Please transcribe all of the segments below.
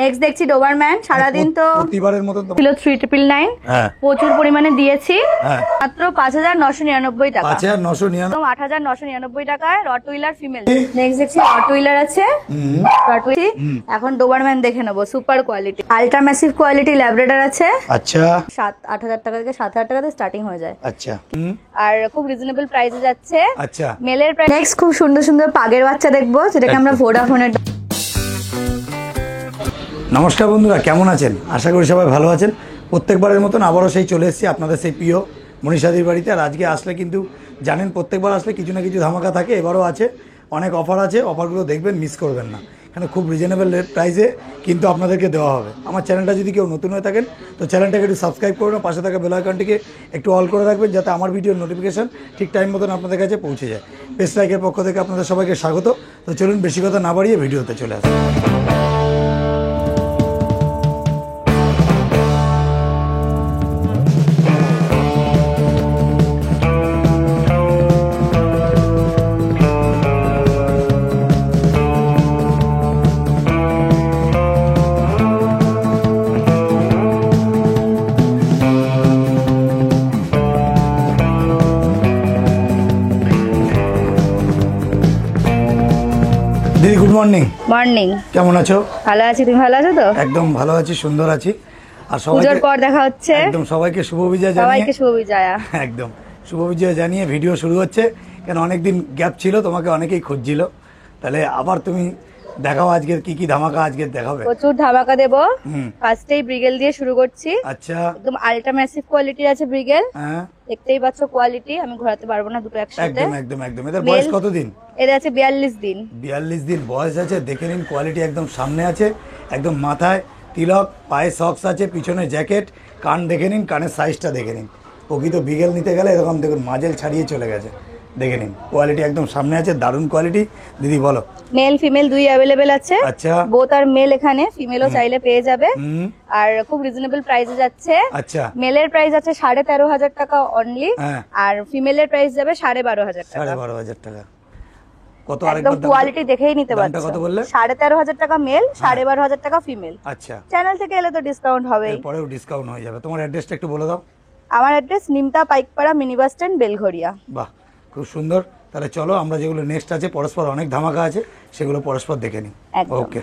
Next দেখছি Dobermann. সারাদিন তো প্রতিবারের মতো ছিল 3999, প্রচুর পরিমাণে দিয়েছি। মাত্র 5999 টাকা, 5999, 8999 টাকায় রটউইলার ফিমেল। নেক্সট দেখছি রটউইলার আছে, এখন ডোবারম্যান দেখে নেবো। Super quality, ultra massive quality Labrador আছে। আচ্ছা 7-8000 টাকা থেকে 7000 টাকা থেকে স্টার্টিং হয়ে যায়। আচ্ছা, আর খুব রিজনেবল প্রাইসে যাচ্ছে। আচ্ছা, মেলের প্রাইস। নেক্সট খুব সুন্দর সুন্দর পাগের বাচ্চা দেখবো, যেটাকে আমরা ভোডাফোনের। নমস্কার বন্ধুরা, কেমন আছেন? আশা করি সবাই ভালো আছেন। প্রত্যেকবারের মতন আবারও সেই চলে এসেছি আপনাদের সেই প্রিয় মনীষাদির বাড়িতে। আর আজকে আসলে কিন্তু জানেন প্রত্যেকবার আসলে কিছু না কিছু ধামাকা থাকে, এবারও আছে, অনেক অফার আছে। অফারগুলো দেখবেন, মিস করবেন না। এখানে খুব রিজনেবল প্রাইসে কিন্তু আপনাদেরকে দেওয়া হবে। আমার চ্যানেলটা যদি কেউ নতুন হয়ে থাকেন তো চ্যানেলটাকে একটু সাবস্ক্রাইব করবেন, পাশে থাকা বেল আইকনটিকে একটু অল করে রাখবেন, যাতে আমার ভিডিওর নোটিফিকেশন ঠিক টাইম মতন আপনাদের কাছে পৌঁছে যায়। পেজ লাইকের পক্ষ থেকে আপনাদের সবাইকে স্বাগত। তো চলুন বেশি কথা না বাড়িয়ে ভিডিওতে চলে আসুন। দিদি গুড মর্নিং। মর্নিং, কেমন আছো? ভালো আছি, তুমি ভালো আছো তো? একদম ভালো আছি, সুন্দর আছি। আর পূজোর পর দেখা হচ্ছে। একদম সবাইকে শুভ বিজয় জানিয়ে, সবাইকে শুভ বিজয়। একদম শুভ বিজয় জানিয়ে ভিডিও শুরু হচ্ছে। কেন অনেকদিন গ্যাপ ছিল, তোমাকে অনেকেই খুঁজছিল। তাহলে আবার তুমি দেখাও আজকের কি কি ধামাকা আজকে দেখাবে। প্রচুর ধামাকা দেবো। ফার্স্টেই ব্রিগেল দিয়ে শুরু করছি। আচ্ছা, একদম আলট্রা ম্যাসিভ কোয়ালিটির আছে ব্রিগেল। হ্যাঁ, দেখতেই পাচ্ছ কোয়ালিটি, আমি ঘোরাতে পারবো না দুটো একসাথে। একদম একদম একদম। এদের বয়স কতদিন? এদের আছে 42 দিন। 42 দিন বয়স আছে। দেখে নিন, কোয়ালিটি একদম সামনে আছে, একদম মাথায় তিলক, পায়ে সক্স আছে, পিছনে জ্যাকেট, কান দেখে নিন, কানের সাইজটা দেখে নিন। প্রকৃত বিগেল নিতে গেলে এরকম দেখুন মাজেল ছাড়িয়ে চলে গেছে। দেখে নিন, কোয়ালিটি একদম সামনে আছে, দারুণ কোয়ালিটি। দিদি বলো। মেল ফিমেল দুই অ্যাভেলেবেল আছে। আচ্ছা, বোথ আর মেল, এখানে ফিমেলও চাইলে পেয়ে যাবে। আর খুব রিজনেবল প্রাইসে যাচ্ছে। আচ্ছা, মেলের প্রাইস আছে 13,500 টাকা অনলি, আর ফিমেলের প্রাইস যাবে 12,500 টাকা। 12,500 টাকা। কত? একদম কোয়ালিটি দেখেই নিতে পারছো। কত বললে? 13,500 টাকা মেল, 12,500 টাকা ফিমেল। আচ্ছা, চ্যানেল থেকে এলে তো ডিসকাউন্ট হবেই। এরপরেও ডিসকাউন্ট হয়ে যাবে। তোমার অ্যাড্রেসটা একটু বলে দাও। আমার address Nimta Paikpara mini bus stand, Belgharia. বাহ, খুব সুন্দর। তাহলে চলো আমরা যেগুলো নেক্সট আছে, পরস্পর অনেক ধামাকা আছে, সেগুলো পরস্পর দেখে নিই। ওকে।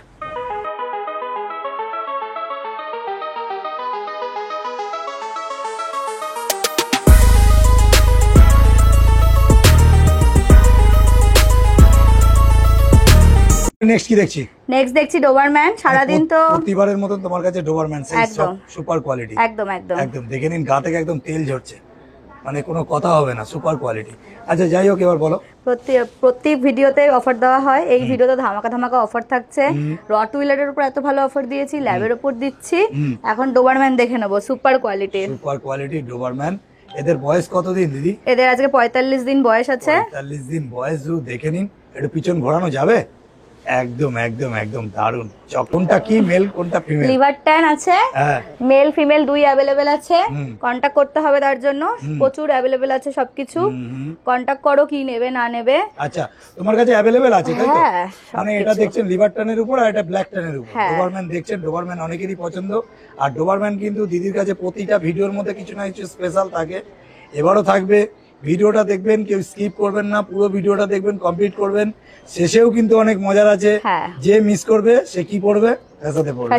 নেক্সট কি দেখছি? নেক্সট দেখছি ডোবারম্যান। সারাদিন তো প্রতিবারের মতন তোমার কাছে ডোবারম্যান সাইজ, একদম সুপার কোয়ালিটি। একদম একদম একদম দেখে নিন, গা থেকে একদম তেল ঝরছে, মানে কোনো কথা হবে না, সুপার কোয়ালিটি। আচ্ছা যাই হোক, এবার বলো। প্রত্যেক ভিডিওতে অফার দেওয়া হয়, এই ভিডিওতে ধামাকা ধামাকা অফার থাকছে। রটউইলারের উপর এত ভালো অফার দিয়েছি, ল্যাবের উপর দিচ্ছি। এখন ডোবারম্যান দেখে নেবো, সুপার কোয়ালিটির। Super quality Dobermann. এদের বয়স কতদিন দিদি? এদের আজকে 45 দিন বয়স আছে। 45 দিন বয়স। দেখে নিন, একটু পিছন ঘোরানো যাবে? একদম একদম একদম দারুণ। কোনটা কি মেল, কোনটা ফিমেল? লিভার ট্যান আছে, মেল ফিমেল দুই অ্যাভেলেবেল আছে। কন্টাক্ট করতে হবে তার জন্য, প্রচুর অ্যাভেলেবেল আছে সবকিছু। কন্টাক্ট করো কি নেবে না নেবে। আচ্ছা, তোমার কাছে অ্যাভেলেবেল আছে তাই তো? মানে এটা দেখছেন লিভার ট্যানের উপর, আর এটা ব্ল্যাক ট্যানের উপর। ডোবারম্যান দেখছেন, ডোবারম্যান অনেকেরই পছন্দ। আর ডোবারম্যান কিন্তু দিদির কাছে প্রতিটা ভিডিওর মধ্যে কিছু না কিছু স্পেশাল থাকে, এবারও থাকবে। ভিডিওটা দেখবেন, কেউ স্কিপ করবেন না, পুরো ভিডিওটা দেখবেন, কমপ্লিট করবেন। শেষেও কিন্তু অনেক মজার আছে, যে মিস করবে সে কি পড়বে, ফ্যাসাতে পড়বে।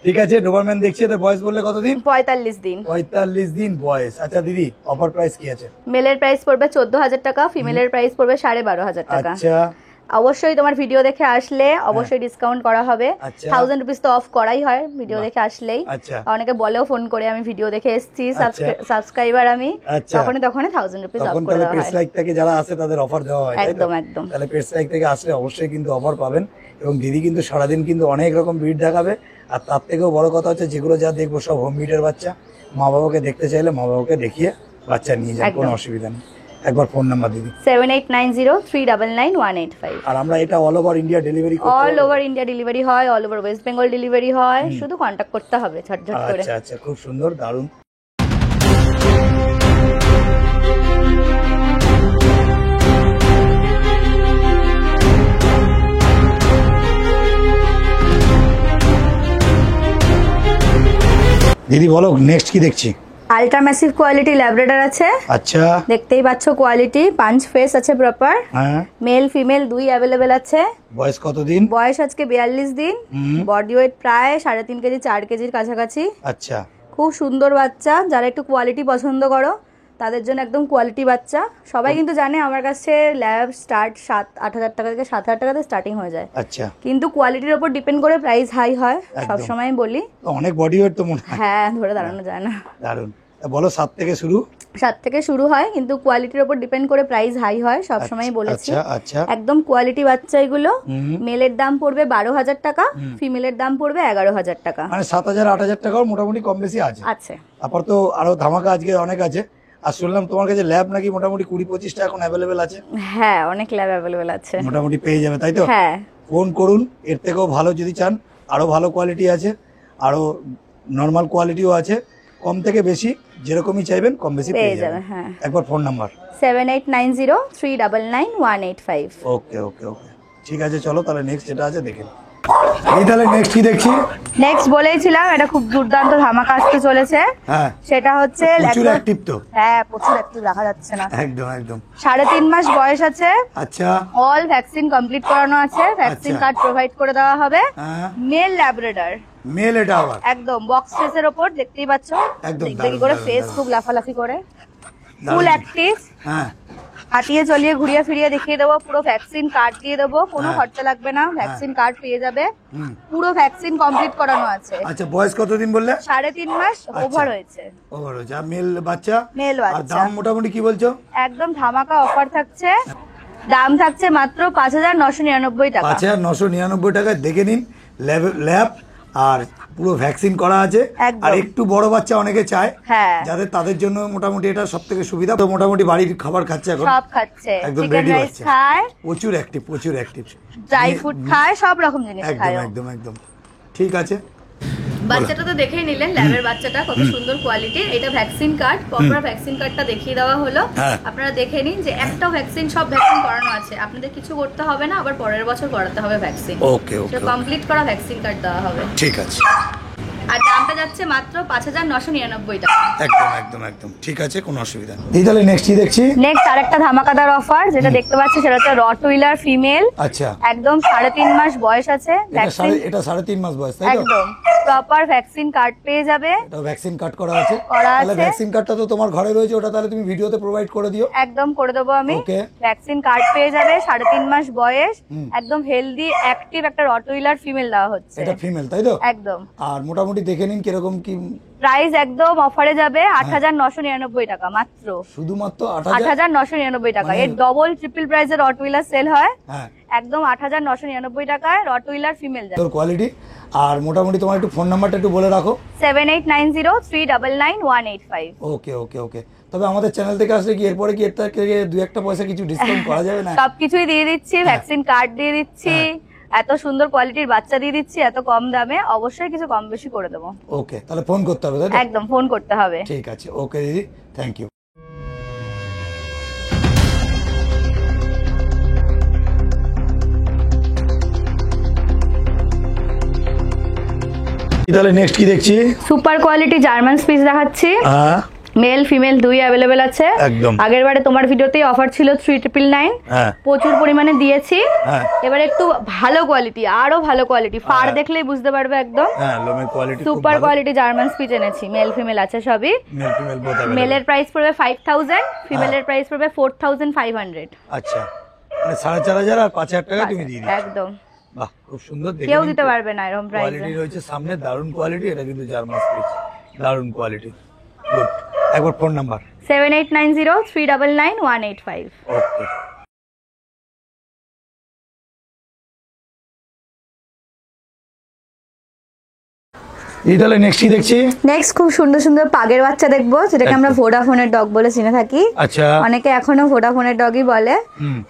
ঠিক আছে, ডোবারম্যান দেখছি। এদের বয়স বললে কতদিন? 45 দিন। 45 দিন বয়স। আচ্ছা দিদি, অফার প্রাইস কি আছে? মেলের প্রাইস পড়বে 14,000 টাকা, ফিমেলের প্রাইস পড়বে 12,500 টাকা। আচ্ছা, অবশ্যই তোমার ভিডিও দেখে আসলে অবশ্যই ডিসকাউন্ট করা হবে। 1000 রুপিস তো অফ করাই হয় ভিডিও দেখে আসলেই। অনেকে বলেও ফোন করে, আমি ভিডিও দেখে এসেছি, সাবস্ক্রাইবার আমি, তখনই 1000 রুপিস অফ করে দেওয়া হয়। পেজ লাইক থেকে যারা আসে তাদের অফার দেওয়া হয়। একদম একদম। তাহলে পেজ লাইক থেকে আসলে অবশ্যই কিন্তু অফার পাবেন। এবং দিদি কিন্তু সারাদিন কিন্তু অনেক রকম ভিড় দেখাবে। আর তার থেকেও বড় কথা হচ্ছে, যেগুলো যা দেখবো সব হোম ভিডিওর বাচ্চা। মা বাবাকে দেখতে চাইলে মা বাবাকে দেখিয়ে বাচ্চা নিয়ে যান, কোনো অসুবিধা নেই। একবার ফোন নাম্বার দিদি। 7890399185। আর আমরা এটা অল ওভার ইন্ডিয়া ডেলিভারি করি। অল ওভার ইন্ডিয়া ডেলিভারি হয়, all over West Bengal delivery হয়। শুধু কন্টাক্ট করতে হবে ঝটঝট করে। আচ্ছা আচ্ছা, খুব সুন্দর, দারুণ। দিদি বলো নেক্সট কি দেখছি? আলট্রা ম্যাসিভ কোয়ালিটি ল্যাব্রাডর আছে। আচ্ছা, দেখতেই পাচ্ছ কোয়ালিটি, পাঁচ ফেস আছে প্রপার। হ্যাঁ, মেল ফিমেল দুই অ্যাভেলেবেল আছে। বয়স কতদিন? বয়স আজকে 42 দিন। বডি ওয়েট প্রায় 3.5 কেজি 4 কেজির কাছাকাছি। আচ্ছা, খুব সুন্দর বাচ্চা। যারা একটু কোয়ালিটি পছন্দ করো তাদের জন্য একদম কোয়ালিটি বাচ্চা। সবাই কিন্তু জানে আমার কাছে ল্যাব স্টার্ট 7-8 হাজার টাকা থেকে 7 হাজার টাকাতে স্টার্টিং হয়ে যায়। আচ্ছা, কিন্তু কোয়ালিটির উপর ডিপেন্ড করে প্রাইস হাই হয়, সবসময় বলি। অনেক বডি ওয়েট তো মনে হয়। হ্যাঁ, ধরে দাঁড়ানো যায় না। দারুন। বলো 7 থেকে শুরু? 7 থেকে শুরু হয়, কিন্তু কোয়ালিটির উপর ডিপেন্ড করে প্রাইস হাই হয়, সবসময় বলেছি। আচ্ছা, আচ্ছা, একদম কোয়ালিটি বাচ্চা এগুলো। মেলের দাম পড়বে 12,000 টাকা, ফিমেলের দাম পড়বে 11,000 টাকা। মানে 7,000-8,000 টাকাও মোটামুটি কম বেশি আছে। আছে। তারপর তো আরো ধামাকা আজকে অনেক আছে। আর শুনলাম তোমার কাছে ল্যাব নাকি মোটামুটি 20-25টা এখন অ্যাভেলেবেল আছে। হ্যাঁ, অনেক ল্যাব অ্যাভেলেবেল আছে, মোটামুটি পেয়ে যাবে, তাই তো? হ্যাঁ, ফোন করুন। এর থেকেও ভালো যদি চান আরো ভালো কোয়ালিটি আছে, আরো নর্মাল কোয়ালিটিও আছে। কম থেকে বেশি যেরকমই চাইবেন কম বেশি পেয়ে যাবেন। হ্যাঁ, একবার ফোন নাম্বার 7890399185। ওকে ওকে ওকে, ঠিক আছে। চলো তাহলে নেক্সট যেটা আছে দেখে নিই। এই তাহলে নেক্সট কি দেখছি? নেক্সট বলেইছিলাম এটা খুব দুর্দান্ত ধামাকা আসতে চলেছে। হ্যাঁ, সেটা হচ্ছে প্রচুর অ্যাক্টিভ তো। হ্যাঁ, প্রচুর অ্যাক্টিভ, রাখা যাচ্ছে না। একদম একদম। 3.5 মাস বয়স আছে। আচ্ছা, অল ভ্যাকসিন কমপ্লিট করানো আছে, ভ্যাকসিন কার্ড প্রোভাইড করে দেওয়া হবে। হ্যাঁ, মেল ল্যাব্রাডর। মেল এটা আবার একদম বক্স ফেসের উপর, দেখতেই পাচ্ছ। একদম দেখি করে ফেস খুব লাফালাফি করে, ফুল অ্যাক্টিভ। হ্যাঁ, হাঁটিয়ে চলিয়ে ঘুরিয়ে ফিরিয়ে দেখিয়ে দেবো। পুরো ভ্যাকসিন কার্ড দিয়ে দেবো, কোনো খরচা লাগবে না, ভ্যাকসিন কার্ড পেয়ে যাবে। পুরো ভ্যাকসিন কমপ্লিট করানো আছে। আচ্ছা, বয়স কতদিন বললে? 3.5 মাস ওভার হয়েছে। ওভার হয়েছে। মেল বাচ্চা? মেল আর বাচ্চা। দাম মোটামুটি কি বলছো? একদম ধামাকা অফার থাকছে, দাম থাকছে মাত্র 5,999 টাকা। 5,999 টাকায় দেখে নিন। ল্যাব আর পুরো ভ্যাকসিন করা আছে। আর একটু বড় বাচ্চা অনেকে চায়, হ্যাঁ, যাদের তাদের জন্য মোটামুটি এটা সব থেকে সুবিধা। তো মোটামুটি বাড়ির খাবার খাচ্ছে এখন, সব খাচ্ছে, একদম চিকেন রেডি রাইস বাচ্চা, খায়, প্রচুর অ্যাক্টিভ, প্রচুর অ্যাক্টিভ, ড্রাই ফ্রুট খায়, সব রকম জিনিস একদম খায়। একদম একদম ঠিক আছে। বাচ্চাটা তো দেখেই নিলেন, ল্যাবের বাচ্চাটা কত সুন্দর কোয়ালিটির। এটা ভ্যাকসিন কার্ড, প্রপার ভ্যাকসিন কার্ডটা দেখিয়ে দেওয়া হলো। আপনারা দেখে নিন যে একটা ভ্যাকসিন, সব ভ্যাকসিন করানো আছে, আপনাদের কিছু করতে হবে না, আবার পরের বছর করাতে হবে ভ্যাকসিন। ওকে ওকে, কমপ্লিট করা ভ্যাকসিন কার্ড দেওয়া হবে। ঠিক আছে। আর দামটা যাচ্ছে মাত্র 5,999 টাকা। একদম একদম একদম ঠিক আছে, কোনো অসুবিধা নেই। তাহলে নেক্সট কি দেখছি? নেক্সট আরেকটা ধামাকাদার অফার যেটা দেখতে পাচ্ছি সেটা হচ্ছে রটউইলার ফিমেল। আচ্ছা, একদম 3.5 মাস বয়স আছে। ভ্যাকসিন এটা 3.5 মাস বয়স, তাই তো? একদম প্রপার ভ্যাকসিন কার্ড পেয়ে যাবে। এটা ভ্যাকসিন কার্ড করা আছে। তাহলে ভ্যাকসিন কার্ডটা তো তোমার ঘরে রয়েছে, ওটা তাহলে তুমি ভিডিওতে প্রোভাইড করে দিও। একদম করে দেবো আমি। ওকে, ভ্যাকসিন কার্ড পেয়ে যাবে, 3.5 মাস বয়স, একদম হেলদি অ্যাক্টিভ একটা রটউইলার ফিমেল দেওয়া হচ্ছে। এটা ফিমেল, তাই তো? একদম। আর মোটামুটি দেখে নিন কিরকম কি প্রাইস। একদম অফারে যাবে 8,999 টাকা মাত্র, শুধুমাত্র 8,999 টাকা। এর ডবল ট্রিপল প্রাইসের রটউইলার সেল হয়। হ্যাঁ, একদম 8,999 টাকায় রটউইলার ফিমেল যাবে। তোর কোয়ালিটি। আর মোটামুটি তোমার একটু ফোন নাম্বারটা একটু বলে রাখো। 7890399185। ওকে ওকে ওকে। তবে আমাদের চ্যানেল থেকে আসলে কি এরপরে কি এর থেকে 2-1 পয়সা কিছু ডিসকাউন্ট করা যাবে না? সবকিছুই দিয়ে দিচ্ছি, ভ্যাকসিন কার্ড দিয়ে দিচ্ছি, এত সুন্দর কোয়ালিটির বাচ্চা দিয়ে দিচ্ছি এত কম দামে, অবশ্যই কিছু কম বেশি করে দেবো। ওকে, তাহলে ফোন করতে হবে, তাই তো? একদম ফোন করতে হবে। ঠিক আছে, ওকে দিদি, থ্যাংক ইউ। তাহলে নেক্সট কি দেখছি? সুপার কোয়ালিটি জার্মান স্পিচ দেখাচ্ছি। হ্যাঁ, মেল ফিমেল দুই অ্যাভেলেবেল আছে। একদম। আগের বারে তোমার ভিডিওতেই অফার ছিল 3,999। হ্যাঁ, প্রচুর পরিমাণে দিয়েছি। হ্যাঁ, এবার একটু ভালো কোয়ালিটি, আরো ভালো কোয়ালিটি, ফার দেখলেই বুঝতে পারবে একদম। হ্যাঁ, লোমের কোয়ালিটি সুপার কোয়ালিটি জার্মান স্পিচ এনেছি, মেল ফিমেল আছে সবই। Male female both available. মেলের প্রাইস পড়বে 5,000, ফিমেলের প্রাইস পড়বে 4,500। আচ্ছা, মানে 4,500 আর 5,000 টাকা তুমি দিয়ে দিচ্ছ। একদম, বাহ, খুব সুন্দর। কেউ দিতে পারবে না এরকম প্রাইসে। কোয়ালিটি রয়েছে সামনে, দারুণ কোয়ালিটি। এটা কিন্তু জার্মান স্পিচ, দারুণ কোয়ালিটি, গুড। একবার ফোন নাম্বার 7890399185। ওকে। এই তাহলে নেক্সট কি দেখছি? নেক্সট খুব সুন্দর সুন্দর পাগের বাচ্চা দেখবো, যেটাকে আমরা ভোডাফোনের ডগ বলে চিনে থাকি। আচ্ছা, অনেকে এখনো ভোডাফোনের ডগই বলে।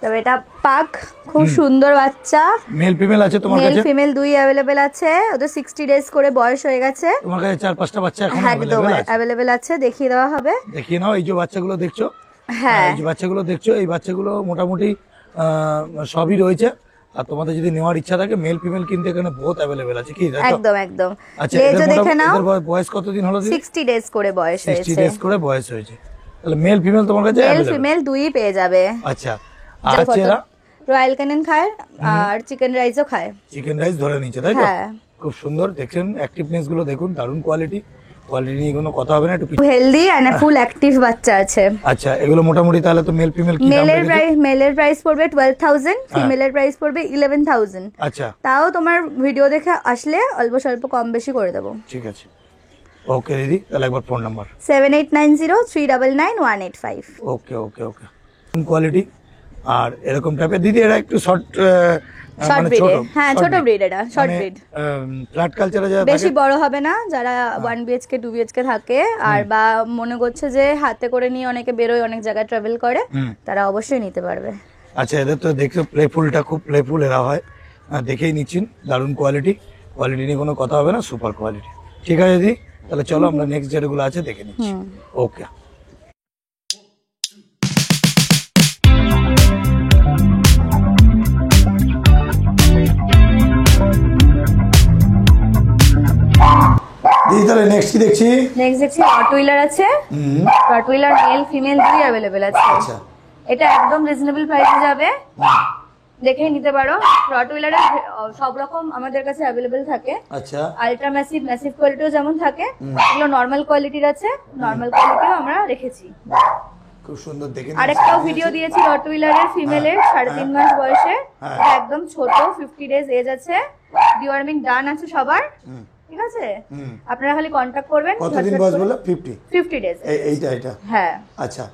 তবে এটা পাগ, খুব সুন্দর বাচ্চা। মেল ফিমেল আছে তোমার কাছে? মেল ফিমেল দুই অ্যাভেলেবেল আছে। ওদের 60 ডেজ করে বয়স হয়ে গেছে। তোমার কাছে 4-5টা বাচ্চা এখন একদম অ্যাভেলেবেল আছে, দেখিয়ে দেওয়া হবে। দেখিয়ে নাও। এই যে বাচ্চাগুলো দেখছো, হ্যাঁ, এই যে বাচ্চাগুলো দেখছো, এই বাচ্চাগুলো মোটামুটি সবই রয়েছে। আর তোমাদের যদি নেওয়ার ইচ্ছা থাকে মেল ফিমেল কিন্তু এখানে বহুত अवेलेबल আছে কি, তাই তো? একদম একদম। আচ্ছা, লেজও দেখে নাও। এদের বয়স কতদিন হলো? 60 ডেজ করে বয়স হয়েছে। 60 ডেজ করে বয়স হয়েছে। তাহলে মেল ফিমেল তোমার কাছে মেল अवेलेबल? ফিমেল দুইই পেয়ে যাবে। আচ্ছা, আর এরা রয়্যাল ক্যানিন খায় আর চিকেন রাইসও খায়। চিকেন রাইস ধরে নিচ্ছে, তাই তো? হ্যাঁ, খুব সুন্দর দেখছেন, অ্যাক্টিভনেস গুলো দেখুন, দারুণ কোয়ালিটি নিয়ে কোনো কথা হবে না। একটু হেলদি এন্ড ফুল অ্যাক্টিভ বাচ্চা আছে। আচ্ছা, এগুলো মোটামুটি তাহলে তো মেল ফিমেল কি দাম রেখেছো? মেলের প্রাইস পড়বে 12000, ফিমেলের প্রাইস পড়বে 11000। আচ্ছা, তাও তোমার ভিডিও দেখে আসলে অল্প স্বল্প কম বেশি করে দেবো। ঠিক আছে, ওকে দিদি, তাহলে একবার ফোন নাম্বার। 7890399185। ওকে ওকে ওকে। কোয়ালিটি আর এরকম টাইপের দিদি, এরা একটু শর্ট ব্রিড। হ্যাঁ, ছোট ব্রিড, এটা শর্ট ব্রিড। ফ্ল্যাট কালচারে যারা বেশি বড় হবে না, যারা 1 বিএইচকে 2 বিএইচকে থাকে আর বা মনে করছে যে হাতে করে নিয়ে অনেকে বেরোয়, অনেক জায়গায় ট্রাভেল করে, তারা অবশ্যই নিতে পারবে। আচ্ছা, এদের তো দেখছো প্লেফুলটা খুব প্লেফুল এরা হয়, দেখেই নিচ্ছেন, দারুণ কোয়ালিটি নিয়ে কোনো কথা হবে না, সুপার কোয়ালিটি। ঠিক আছে দিদি, তাহলে চলো আমরা নেক্সট যেগুলো আছে দেখে নিচ্ছি। ওকে। দিদি, তাহলে নেক্সট কি দেখছি? নেক্সট দেখছি রটউইলার আছে। রটউইলার মেল ফিমেল দুই अवेलेबल আছে। আচ্ছা, এটা একদম রিজনেবল প্রাইসে যাবে, দেখে নিতে পারো। রটউইলারের সব রকম আমাদের কাছে अवेलेबल থাকে। আচ্ছা, আলট্রা ম্যাসিভ কোয়ালিটিও যেমন থাকে, এগুলো নরমাল কোয়ালিটির আছে, নরমাল কোয়ালিটিও আমরা রেখেছি। খুব সুন্দর দেখে। আরেকটাও ভিডিও দিয়েছি রটউইলারের ফিমেলের 3.5 মাস বয়সে, একদম ছোট, 50 ডেজ এজ আছে, ডিওয়ার্মিং ডান আছে সবার। ঠিক আছে, আপনারা খালি কন্টাক্ট করবেন। কতদিন বয়স বলে? 50 ডেজ। এইটা হ্যাঁ, আচ্ছা,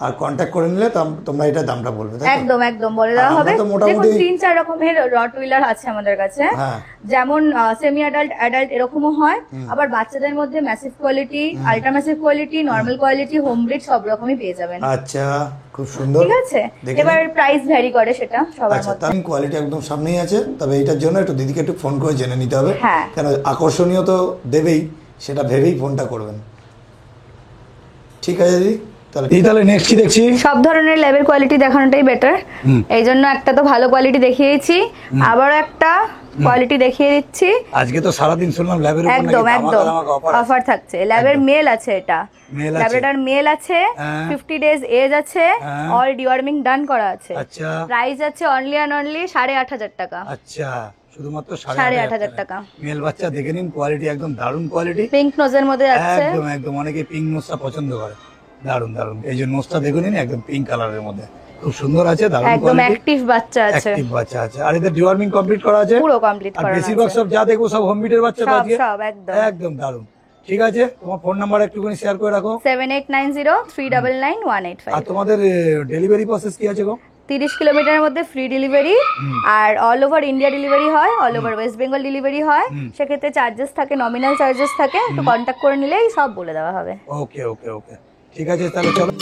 আর কন্টাক্ট করে নিলে তোমরা এটা দামটা বলবে, তাই তো? একদম একদম বলে দেওয়া হবে। দেখুন 3-4 রকমের রটউইলার আছে আমাদের কাছে, যেমন সেমি অ্যাডাল্ট এরকমও হয়, আবার বাচ্চাদের মধ্যে massive quality, ultra massive quality, normal quality, home breed সব রকমই পেয়ে যাবেন। আচ্ছা, খুব সুন্দর। ঠিক আছে, এবার প্রাইস ভ্যারি করে সেটা সবার মধ্যে। তার কোয়ালিটি একদম সামনেই আছে, তবে এটার জন্য একটু দিদিকে একটু ফোন করে জেনে নিতে হবে, হ্যাঁ, কেন আকর্ষণীয় তো দেবেই, সেটা ভেবেই ফোনটা করবেন। ঠিক আছে দিদি, তাহলে নেক্সট কি দেখছি? সব ধরনের ল্যাবের কোয়ালিটি দেখানোটাই বেটার, এই জন্য একটা তো ভালো কোয়ালিটি দেখিয়েছি, আবারও একটা কোয়ালিটি দেখিয়ে দিচ্ছি। আজকে তো সারাদিন শুনলাম ল্যাবের উপর একদম একদম অফার থাকছে। ল্যাবের মেল আছে, এটা ল্যাবরেটর মেল আছে, 50 ডেজ এজ আছে, অল ডিওয়ার্মিং ডান করা আছে। আচ্ছা, প্রাইস আছে অনলি 8,500 টাকা। আচ্ছা, শুধুমাত্র 8,500 টাকা। মেল বাচ্চা দেখে নিন, কোয়ালিটি একদম দারুণ কোয়ালিটি, পিঙ্ক নোজের মধ্যে আছে। একদম একদম, অনেকে পিঙ্ক নোজটা পছন্দ করে, দারুণ দারুণ। এই যে নোজটা দেখে নিন, একদম পিঙ্ক কালারের মধ্যে, খুব সুন্দর আছে, দারুণ কোয়ালিটি, একদম অ্যাক্টিভ বাচ্চা আছে। অ্যাক্টিভ বাচ্চা আছে, আর এদের ডিওয়ার্মিং কমপ্লিট করা আছে, পুরো কমপ্লিট করা আছে। আর বেশিরভাগ সব যা দেখবো সব হোম বিটের বাচ্চা তো আছে, সব একদম একদম দারুণ। ঠিক আছে, তোমার ফোন নাম্বার একটুখানি শেয়ার করে রাখো। 7890399185। আর তোমাদের ডেলিভারি প্রসেস কি আছে গো? 30 কিলোমিটারের মধ্যে ফ্রি ডেলিভারি, আর অল ওভার ইন্ডিয়া ডেলিভারি হয়, all over West Bengal delivery হয়। সেক্ষেত্রে চার্জেস থাকে, নমিনাল চার্জেস থাকে, একটু কন্ট্যাক্ট করে নিলেই সব বলে দেওয়া হবে। ওকে ওকে ওকে, ঠিক আছে, তাহলে চলো।